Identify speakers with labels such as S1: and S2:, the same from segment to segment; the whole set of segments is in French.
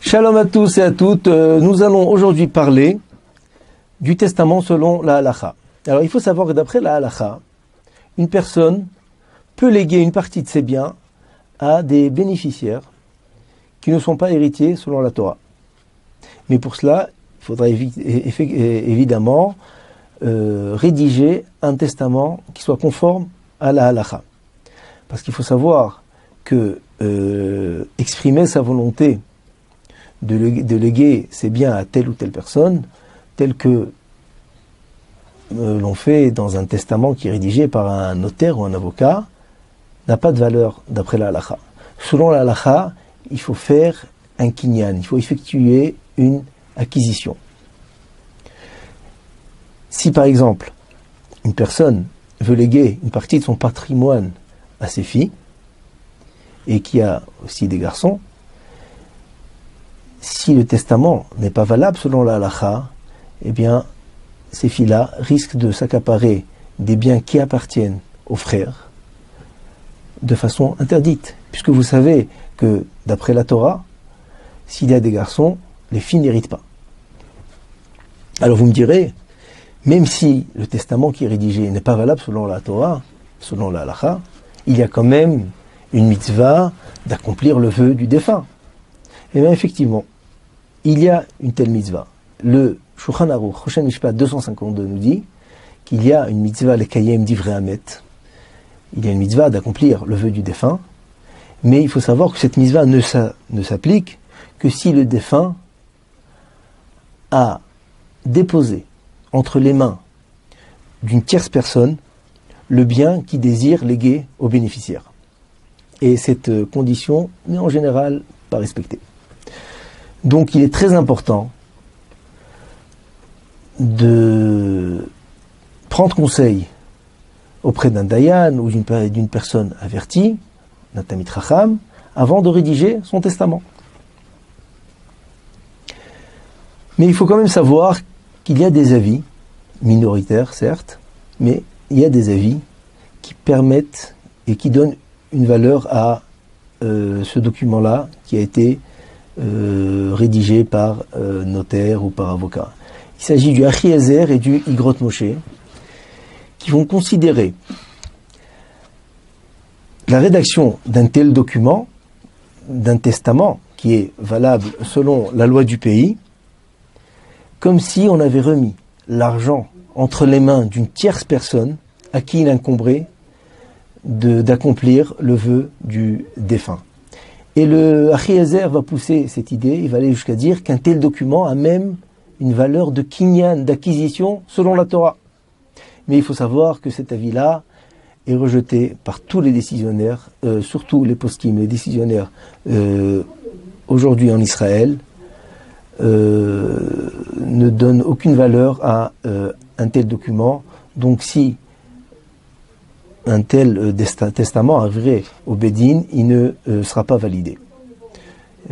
S1: Shalom à tous et à toutes. Nous allons aujourd'hui parler du testament selon la halakha. Alors il faut savoir que d'après la halakha, une personne peut léguer une partie de ses biens à des bénéficiaires qui ne sont pas héritiers selon la Torah. Mais pour cela, il faudra évidemment rédiger un testament qui soit conforme à la halakha. Parce qu'il faut savoir que exprimer sa volonté de léguer ses biens à telle ou telle personne, tel que l'on fait dans un testament qui est rédigé par un notaire ou un avocat, n'a pas de valeur d'après la halakha. Selon la halakha, il faut faire un kinyan, il faut effectuer une acquisition. Si par exemple, une personne veut léguer une partie de son patrimoine à ses filles, et qui a aussi des garçons, si le testament n'est pas valable selon la halakha, eh bien, ces filles-là risquent de s'accaparer des biens qui appartiennent aux frères de façon interdite. Puisque vous savez que, d'après la Torah, s'il y a des garçons, les filles n'héritent pas. Alors vous me direz, même si le testament qui est rédigé n'est pas valable selon la Torah, selon la halakha, il y a quand même une mitzvah d'accomplir le vœu du défunt. Et bien effectivement, il y a une telle mitzvah. Le Shulchan Aruch, Choshen Mishpat 252 nous dit qu'il y a une mitzvah lekayem divrei hamet. Il y a une mitzvah d'accomplir le vœu du défunt, mais il faut savoir que cette mitzvah ne s'applique que si le défunt a déposé entre les mains d'une tierce personne le bien qu'il désire léguer aux bénéficiaires. Et cette condition n'est en général pas respectée. Donc il est très important de prendre conseil auprès d'un dayan ou d'une personne avertie, d'un tamid chacham, avant de rédiger son testament. Mais il faut quand même savoir qu'il y a des avis, minoritaires certes, mais il y a des avis qui permettent et qui donnent une valeur à ce document-là qui a été rédigé par notaire ou par avocat. Il s'agit du Achiezer et du Igrot Moshe, qui vont considérer la rédaction d'un tel document, d'un testament qui est valable selon la loi du pays, comme si on avait remis l'argent entre les mains d'une tierce personne à qui il incomberait d'accomplir le vœu du défunt. Et le Achiezer va pousser cette idée, il va aller jusqu'à dire qu'un tel document a même une valeur de kinyan, d'acquisition selon la Torah. Mais il faut savoir que cet avis-là est rejeté par tous les décisionnaires, surtout les poskim, les décisionnaires aujourd'hui en Israël, ne donnent aucune valeur à un tel document. Donc si un tel testament arriverait au Bédine, il ne sera pas validé.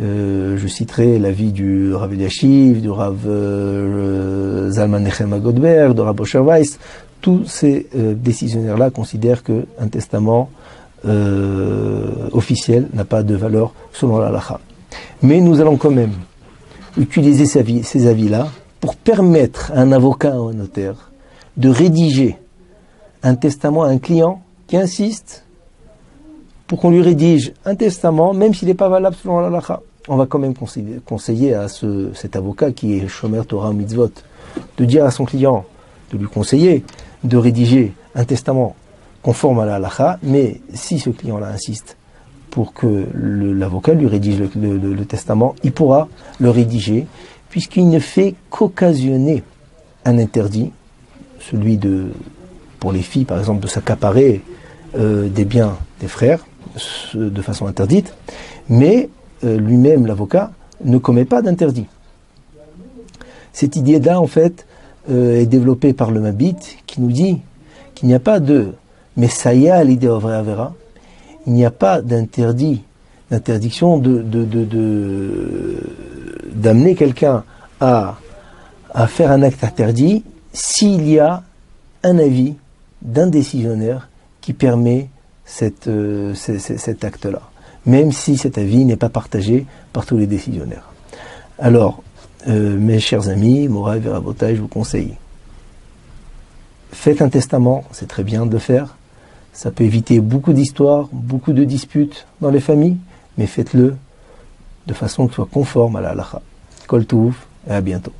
S1: Je citerai l'avis du Rav Eliashiv, du Rav Zalman Nechema Godberg, de Rav Osher Weiss. Tous ces décisionnaires-là considèrent qu'un testament officiel n'a pas de valeur selon la halakha. Mais nous allons quand même utiliser ces avis-là pour permettre à un avocat ou à un notaire de rédiger un testament à un client qui insiste pour qu'on lui rédige un testament, même s'il n'est pas valable selon la halakha. On va quand même conseiller à cet avocat qui est Shomer Torah Mitzvot de dire à son client, de lui conseiller de rédiger un testament conforme à la halakha, mais si ce client-là insiste pour que l'avocat lui rédige le testament, il pourra le rédiger, puisqu'il ne fait qu'occasionner un interdit, celui pour les filles par exemple, de s'accaparer des biens des frères de façon interdite, mais lui-même, l'avocat, ne commet pas d'interdit. Cette idée-là, en fait, est développée par le Mabit, qui nous dit qu'il n'y a pas de Messaya à l'idée Ovrei Avera, il n'y a pas d'interdiction d'amener quelqu'un à faire un acte interdit s'il y a un avis d'un décisionnaire qui permet cet acte-là, même si cet avis n'est pas partagé par tous les décisionnaires. Alors, mes chers amis, Moraï Veravotaï, je vous conseille, faites un testament, c'est très bien de le faire. Ça peut éviter beaucoup d'histoires, beaucoup de disputes dans les familles, mais faites-le de façon qui soit conforme à la halakha. Kol Touv, et à bientôt.